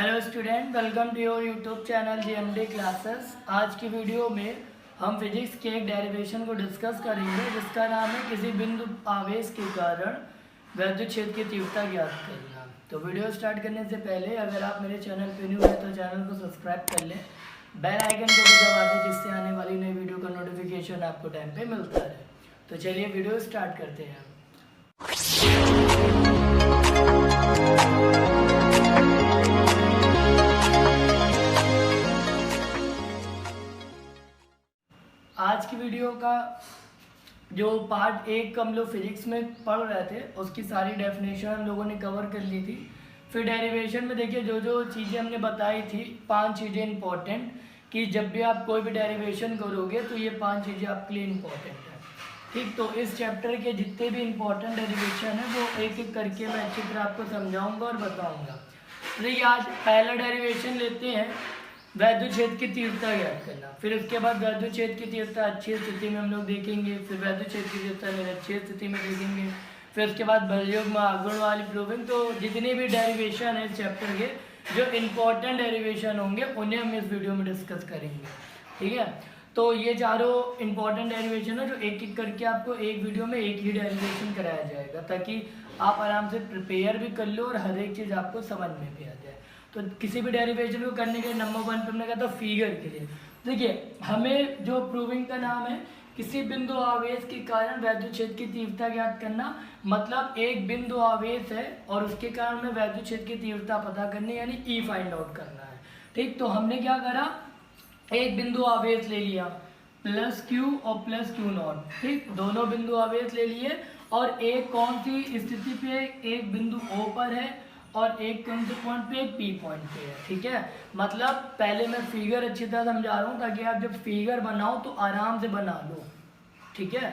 Hello student, welcome to your YouTube channel G M D classes. आज की video में हम फिजिक्स के एक डेरिवेशन को डिस्कस करेंगे जिसका नाम है किसी बिंदु आवेश के कारण वैद्युत क्षेत्र की तीव्रता ज्ञात करना। तो वीडियो स्टार्ट करने से पहले अगर आप मेरे चैनल पर न्यू हैं तो चैनल को सब्सक्राइब कर लें, बेल आइकन को भी दबा दें जिससे आने वाली नई वीडियो का नोटिफिकेशन आपको टाइम पे मिलता रहे। तो चलिए वीडियो स्टार्ट करते हैं। आज की वीडियो का जो पार्ट 1 हम लोग फिजिक्स में पढ़ रहे थे उसकी सारी डेफिनेशन हम लोगों ने कवर कर ली थी। फिर डेरिवेशन में देखिए जो जो चीज़ें हमने बताई थी, 5 चीज़ें इंपॉर्टेंट कि जब भी आप कोई भी डेरिवेशन करोगे तो ये 5 चीज़ें आपके लिए इंपॉर्टेंट है। ठीक, तो इस चैप्टर के जितने भी इंपॉर्टेंट डेरिवेशन है वो एक एक करके मैं अच्छी तरह आपको समझाऊंगा और बताऊंगा। देखिए आज पहला डेरिवेशन लेते हैं, वैद्युत क्षेत्र की तीव्रता ज्ञात करना। फिर उसके बाद वैद्युत क्षेत्र की तीव्रता अच्छी स्थिति में हम लोग देखेंगे, फिर वैद्युत क्षेत्र की तीव्रता निरक्षीय स्थिति में देखेंगे, फिर उसके बाद बलयुग्म आघूर्ण वाली प्रूविंग। तो जितने भी डेरिवेशन है इस चैप्टर के, जो इम्पोर्टेंट डेरिवेशन होंगे उन्हें हम इस वीडियो में डिस्कस करेंगे। ठीक है, तो ये चारों इंपॉर्टेंट डेरिवेशन है जो एक एक करके आपको एक वीडियो में एक ही डेरिवेशन कराया जाएगा ताकि आप आराम से प्रिपेयर भी कर लो और हर एक चीज़ आपको समझ में भी आ जाए। तो किसी भी डेरिवेशन को करने के नंबर 1 पे हमने कहा था फिगर के लिए। देखिए हमें जो प्रूविंग का नाम है किसी बिंदु आवेश के कारण वैद्युत क्षेत्र की तीव्रता ज्ञात करना, मतलब एक बिंदु आवेश है और उसके कारण हमें वैद्युत क्षेत्र की तीव्रता पता करनी यानी ई फाइंड आउट करना है। ठीक, तो हमने क्या करा, एक बिंदु आवेश ले लिया प्लस क्यू और प्लस क्यू नॉट। ठीक, दोनों बिंदु आवेश ले लिए और एक कौन सी स्थिति पे, एक बिंदु O पर है और एक कौन से पॉइंट पे, एक P पॉइंट पे है। ठीक है, मतलब पहले मैं फिगर अच्छी तरह समझा रहा हूँ ताकि आप जब फिगर बनाओ तो आराम से बना लो। ठीक है,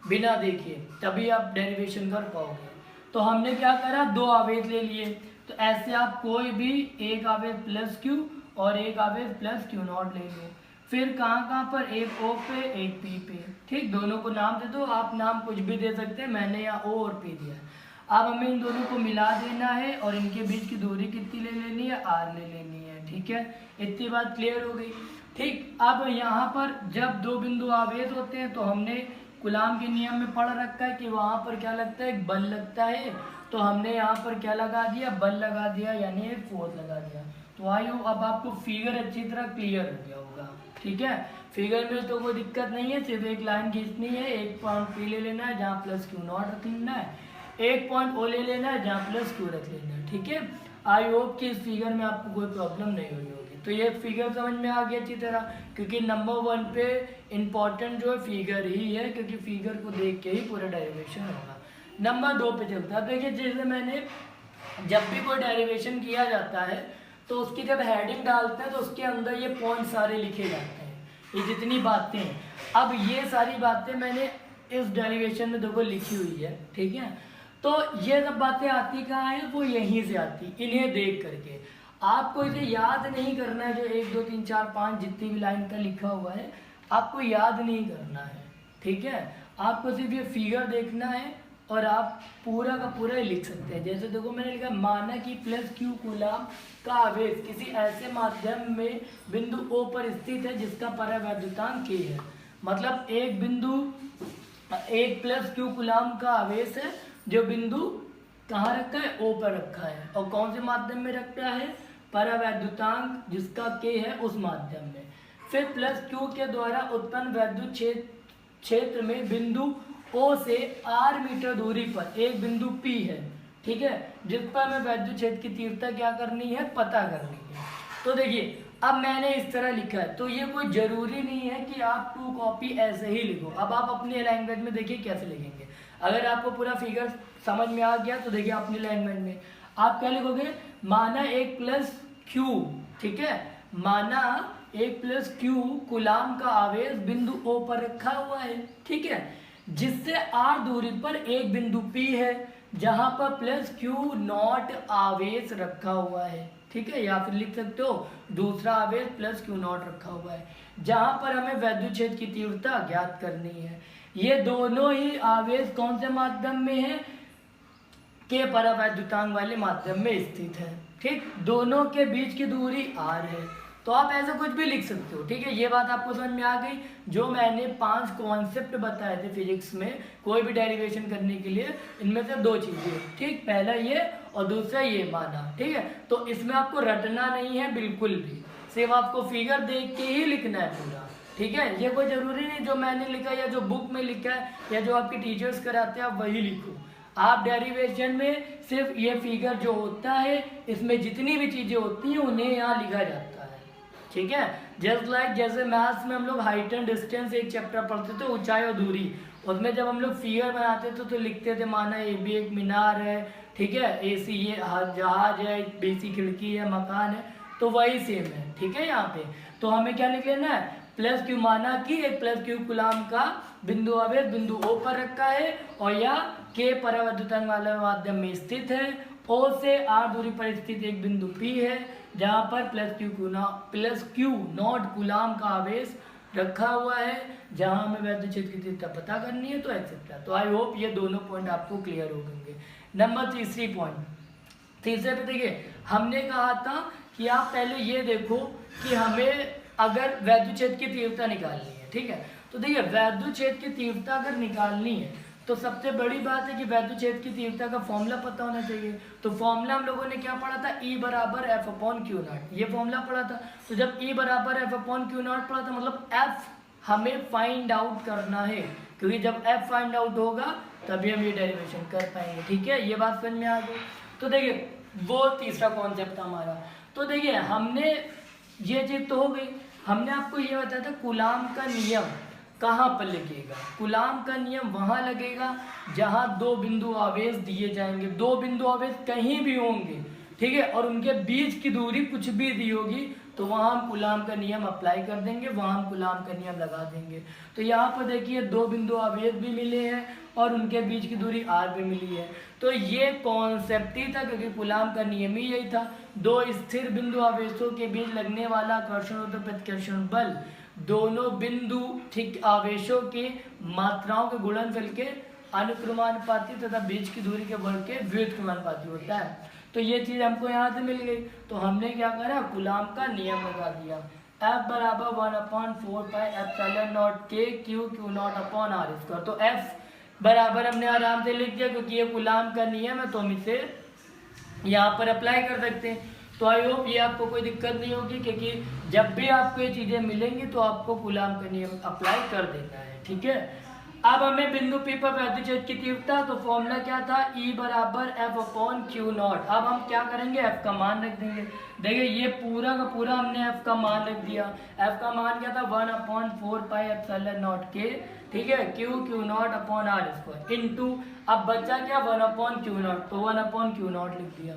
बिना देखे तभी आप डेरिवेशन कर पाओगे। तो हमने क्या करा, 2 आवेश ले लिए। तो ऐसे आप कोई भी एक आवेश प्लस क्यू और एक आवेश प्लस क्यू नॉट ले लो। फिर कहाँ पर, एक O पे एक P पे। ठीक, दोनों को नाम दे दो, आप नाम कुछ भी दे सकते हैं, मैंने यहाँ O और P दिया है। अब हमें इन दोनों को मिला देना है और इनके बीच की दूरी कितनी ले लेनी है, R ले लेनी है। ठीक है, इतनी बात क्लियर हो गई। ठीक, अब यहाँ पर जब 2 बिंदु आवेश होते हैं तो हमने कूलाम के नियम में पढ़ रखा है कि वहाँ पर क्या लगता है, एक बल लगता है। तो हमने यहाँ पर क्या लगा दिया, बल लगा दिया यानी एक फोर्स लगा दिया। तो आई होप अब आपको फिगर अच्छी तरह क्लियर हो गया होगा। ठीक है, फिगर में तो कोई दिक्कत नहीं है, सिर्फ एक लाइन खींचनी है, एक पॉइंट P ले लेना है जहाँ प्लस क्यू नॉट रख लेना है, एक पॉइंट O ले लेना है जहाँ प्लस क्यू रख लेना है। ठीक है, आई होप कि इस फिगर में आपको कोई प्रॉब्लम नहीं हुई होगी। तो ये फिगर समझ में आ गया अच्छी तरह, क्योंकि नंबर 1 पे इम्पॉर्टेंट जो है फिगर ही है, क्योंकि फिगर को देख के ही पूरा डेरिवेशन होगा। नंबर 2 पे चलता है। देखिए जैसे मैंने जब भी कोई डेरिवेशन किया जाता है तो उसकी जब हेडिंग डालते हैं तो उसके अंदर ये पॉइंट सारे लिखे जाते हैं, ये जितनी बातें हैं। अब ये सारी बातें मैंने इस डेरिवेशन में देखो लिखी हुई है। ठीक है, तो ये सब बातें आती कहाँ है, वो यहीं से आती, इन्हें देख करके। आपको इसे याद नहीं करना है, जो 1 2 3 4 5 जितनी भी लाइन का लिखा हुआ है आपको याद नहीं करना है। ठीक है, आपको सिर्फ ये फिगर देखना है और आप पूरा का पूरा ही लिख सकते हैं। जैसे देखो मैंने लिखा, माना कि प्लस क्यू कूलाम का आवेश किसी ऐसे माध्यम में बिंदु O पर स्थित है जिसका परावैद्युतांक K है। मतलब एक बिंदु, एक प्लस क्यू कूलाम का आवेश है जो बिंदु कहाँ रखा है, O पर रखा है, और कौन से माध्यम में रखा है, परावैद्युतांक जिसका K है उस माध्यम में। फिर प्लस क्यू के द्वारा उत्पन्न वैद्युत क्षेत्र में बिंदु O से R मीटर दूरी पर एक बिंदु P है। ठीक है, जिस पर हमें वैद्युत क्षेत्र की तीव्रता क्या करनी है, पता करनी है। तो देखिए अब मैंने इस तरह लिखा है, तो ये कोई जरूरी नहीं है कि आप 2 कॉपी ऐसे ही लिखो। अब आप अपने लैंग्वेज में देखिए कैसे लिखेंगे। अगर आपको पूरा फिगर समझ में आ गया तो देखिए अपनी लैंग्वेज में आप क्या लिखोगे, माना एक प्लस क्यू। ठीक है, माना एक प्लस क्यू कूलाम का आवेश बिंदु O पर रखा हुआ है। ठीक है, जिससे R दूरी पर एक बिंदु P है जहां पर प्लस क्यू नॉट आवेश रखा हुआ है। ठीक है, या फिर लिख सकते हो दूसरा आवेश प्लस क्यू नॉट रखा हुआ है जहां पर हमें वैद्युत क्षेत्र की तीव्रता ज्ञात करनी है। ये दोनों ही आवेश कौन से माध्यम में है, के परावैद्युतांक वाले माध्यम में स्थित है। ठीक, दोनों के बीच की दूरी r है। तो आप ऐसा कुछ भी लिख सकते हो। ठीक है, ये बात आपको समझ में आ गई। जो मैंने 5 कॉन्सेप्ट बताए थे फिजिक्स में कोई भी डेरिवेशन करने के लिए, इनमें से 2 चीजें, ठीक, पहला ये और दूसरा ये माना। ठीक है, तो इसमें आपको रटना नहीं है बिल्कुल भी, सिर्फ आपको फिगर देख के ही लिखना है पूरा। ठीक है, ये कोई जरूरी नहीं जो मैंने लिखा या जो बुक में लिखा है या जो आपके टीचर्स कराते हैं आप वही लिखो। आप डेरिवेशन में सिर्फ ये फिगर जो होता है, इसमें जितनी भी चीजें होती हैं उन्हें यहाँ लिखा जाता है। ठीक है, जस्ट लाइक जैसे मैथ्स में हम लोग हाइट एंड डिस्टेंस एक चैप्टर पढ़ते थे, ऊंचाई और दूरी, उसमें जब हम लोग फिगर बनाते थे तो लिखते थे माना ए बी एक मीनार है, ठीक है, ए सी ये जहाज है, बी सी खिड़की है, मकान है, तो वही सेम है। ठीक है, यहाँ पे तो हमें क्या लिख लेना है, प्लस क्यू माना कि एक प्लस क्यू कूलाम का बिंदु आवेश बिंदु O पर रखा है और या के परावैद्युतांक वाले माध्यम में स्थित है। O से R दूरी पर स्थित एक बिंदु P है जहाँ पर प्लस क्यू नॉट कूलाम का आवेश रखा हुआ है, जहाँ हमें वैद्युत क्षेत्र की तीव्रता पता करनी है, तो एक्सेट्रा। तो आई होप ये दोनों पॉइंट आपको क्लियर हो गए। नंबर तीसरी पॉइंट, तीसरे पे देखिए हमने कहा था कि आप पहले ये देखो कि हमें अगर वैद्युत क्षेत्र की तीव्रता निकालनी है। ठीक है, तो देखिए वैद्युत क्षेत्र की तीव्रता अगर निकालनी है तो सबसे बड़ी बात है कि वैद्युत क्षेत्र की तीव्रता का फॉर्मूला पता होना चाहिए। तो फॉर्मूला हम लोगों ने क्या पढ़ा था, E बराबर एफ अपॉन क्यू नॉट, ये फॉर्मूला पढ़ा था। तो जब E बराबर एफ अपॉन क्यू नॉट पढ़ा था मतलब एफ हमें फाइंड आउट करना है, क्योंकि जब एफ फाइंड आउट होगा तभी हम ये डेरिवेशन कर पाएंगे। ठीक है, ये बात समझ में आ गई। तो देखिए वो तीसरा कॉन्सेप्ट था हमारा। तो देखिए हमने ये चीज तो हो गई, हमने आपको ये बताया था कूलाम का नियम कहाँ पर लगेगा। कूलाम का नियम वहाँ लगेगा जहाँ 2 बिंदु आवेश दिए जाएंगे, 2 बिंदु आवेश कहीं भी होंगे, ठीक है, और उनके बीच की दूरी कुछ भी दी होगी तो वहाँ हम कूलाम का नियम अप्लाई कर देंगे, वहाँ हम कूलाम का नियम लगा देंगे। तो यहाँ पर देखिए 2 बिंदु आवेश भी मिले हैं और उनके बीच की दूरी r भी मिली है। तो ये कॉन्सेप्ट ही था, क्योंकि कूलाम का नियम ही यही था, 2 स्थिर बिंदु आवेशों के बीच लगने वाला आकर्षण और प्रतिकर्षण बल दोनों बिंदु ठीक आवेशों की मात्राओं के गुणनफल के अनुक्रमानुपाती तथा बीच की दूरी के वर्ग के व्युत्क्रमानुपाती होता है। तो ये चीज हमको यहाँ से मिल गई, तो हमने क्या करा, कूलाम का नियम लगा दिया। F बराबर 1/4 पाई एप्सिलॉन नॉट के Q naught upon R square. तो F बराबर हमने आराम से लिख दिया, क्योंकि ये कूलाम का नियम है तो हम इसे यहाँ पर अप्लाई कर सकते हैं। तो आई होप ये आपको कोई दिक्कत नहीं होगी, क्योंकि जब भी आपको ये चीज़ें मिलेंगी तो आपको कूलाम का नियम अप्लाई कर देना है। ठीक है, अब हमें बिंदु P पर वैद्युत क्षेत्र की तीव्रता, तो फॉर्मूला क्या था, E बराबर एफ अपॉन क्यू नॉट। अब हम क्या करेंगे, F का मान रख देंगे। देखिए ये पूरा का पूरा हमने F का मान रख दिया। F का मान क्या था, 1/4 पाई एप्सिलॉन नॉट के, ठीक है, Q naught upon R square into, अब बचा क्या 1/क्यू नॉट, तो 1/क्यू नॉट लिख दिया।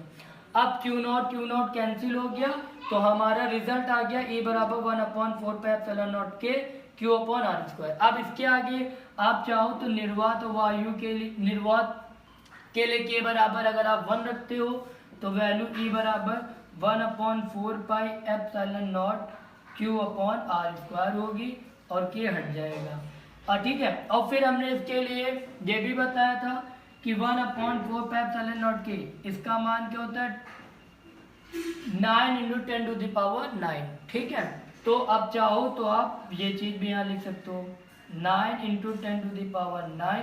अब क्यू नॉट कैंसिल हो गया तो हमारा रिजल्ट आ गया E बराबर 1/4 पाई एप्सिलॉन नॉट के क्यू अपॉन आर स्क्वायर। अब इसके आगे आप चाहो तो निर्वात वायु के लिए के बराबर अगर आप 1 रखते हो तो वैल्यू E बराबर 1/4 pi epsilon naught Q upon R square होगी और के हट जाएगा। और ठीक है, और फिर हमने इसके लिए ये भी बताया था कि 1/4 पाई एप्सिलॉन नॉट के, इसका मान क्या होता है 9 × 10⁹ 9। ठीक है, तो अब चाहो तो आप ये चीज भी यहाँ लिख सकते हो 9 × 10⁹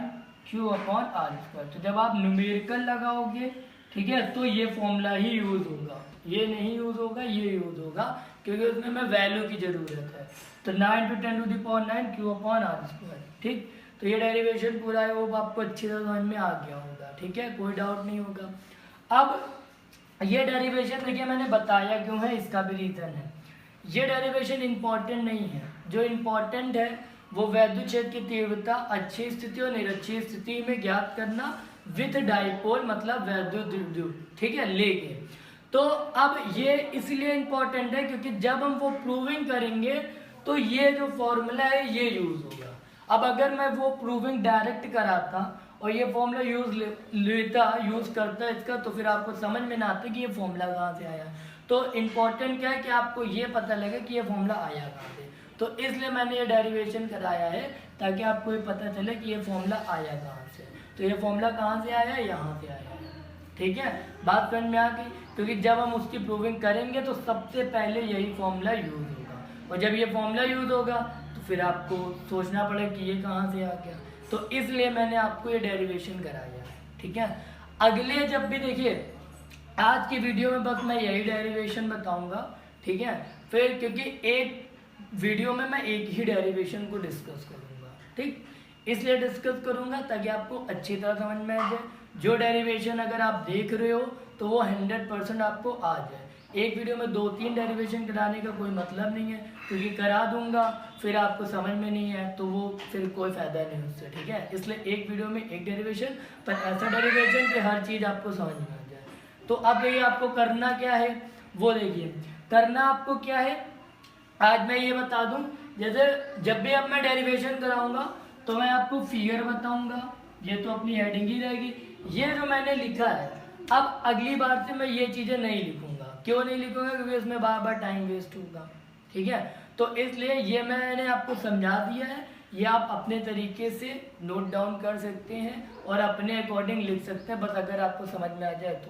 क्यू अपॉन आर स्क्वायर। तो जब आप न्यूमेरिकल लगाओगे, ठीक है, तो ये फॉर्मूला ही यूज होगा, ये नहीं यूज होगा, ये यूज होगा, क्योंकि उसमें हमें वैल्यू की जरूरत है। तो 9 × 10⁹ क्यू अपॉन आर स्क्वायर। ठीक, तो ये डेरिवेशन पूरा है, वो आपको अच्छी तरह समझ में आ गया होगा। ठीक है, कोई डाउट नहीं होगा। अब ये डेरिवेशन देखिए मैंने बताया क्यों है, इसका भी रीजन है। ये डेरिवेशन इंपॉर्टेंट नहीं है, जो इंपॉर्टेंट है वो वैद्युत क्षेत्र की तीव्रता अच्छी स्थिति और निरक्षीय स्थिति में ज्ञात करना विथ डाइपोल, मतलब वैद्युत द्विध्रुव, ठीक है, लेके। तो अब ये इसलिए इंपॉर्टेंट है क्योंकि जब हम वो प्रूविंग करेंगे तो ये जो फॉर्मूला है ये यूज होगा। अब अगर मैं वो प्रूविंग डायरेक्ट कराता और ये फॉर्मूला यूज करता इसका, तो फिर आपको समझ में ना आता कि ये फॉर्मूला कहाँ से आया। तो इम्पोर्टेंट क्या है कि आपको ये पता लगे कि ये फॉर्मूला आया कहाँ से। तो इसलिए मैंने ये डेरिवेशन कराया है ताकि आपको ये पता चले कि ये फॉर्मूला आया कहाँ से। तो ये फॉर्मूला कहाँ से आया है, यहाँ से आया है। ठीक है, बात समझ में आ गई। क्योंकि जब हम उसकी प्रूविंग करेंगे तो सबसे पहले यही फॉर्मूला यूज़ होगा, और जब ये फॉर्मूला यूज़ होगा तो फिर आपको सोचना पड़ेगा कि ये कहाँ से आ गया। तो इसलिए मैंने आपको ये डेरिवेशन कराया है, ठीक है। अगले जब भी देखिए, आज की वीडियो में बस मैं यही डेरिवेशन बताऊंगा, ठीक है। फिर क्योंकि एक वीडियो में मैं एक ही डेरिवेशन को डिस्कस करूंगा, ठीक, इसलिए डिस्कस करूंगा ताकि आपको अच्छी तरह समझ में आ जाए। जो डेरिवेशन अगर आप देख रहे हो तो वो 100% आपको आ जाए। एक वीडियो में 2-3 डेरिवेशन कराने का कोई मतलब नहीं है, क्योंकि करा दूंगा फिर आपको समझ में नहीं है तो वो फिर कोई फ़ायदा नहीं उससे, ठीक है। इसलिए एक वीडियो में एक डेरिवेशन, पर ऐसा डेरिवेशन कि हर चीज़ आपको समझ में आ जाए। तो अब ये आपको करना क्या है वो देखिए, करना आपको क्या है आज मैं ये बता दूं। जैसे जब भी अब मैं डेरिवेशन कराऊंगा तो मैं आपको फिगर बताऊंगा, ये तो अपनी हेडिंग ही रहेगी। ये जो मैंने लिखा है, अब अगली बार से मैं ये चीज़ें नहीं लिखूंगा। क्यों नहीं लिखूंगा? क्योंकि इसमें बार बार टाइम वेस्ट होगा, ठीक है। तो इसलिए ये मैंने आपको समझा दिया है, ये आप अपने तरीके से नोट डाउन कर सकते हैं और अपने अकॉर्डिंग लिख सकते हैं, बस अगर आपको समझ में आ जाए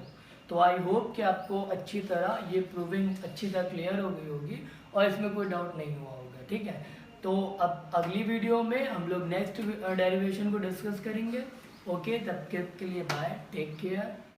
तो आई होप कि आपको अच्छी तरह ये प्रूविंग अच्छी तरह क्लियर हो गई होगी और इसमें कोई डाउट नहीं हुआ होगा, ठीक है। तो अब अगली वीडियो में हम लोग नेक्स्ट डेरिवेशन को डिस्कस करेंगे। ओके, तब के लिए बाय, टेक केयर।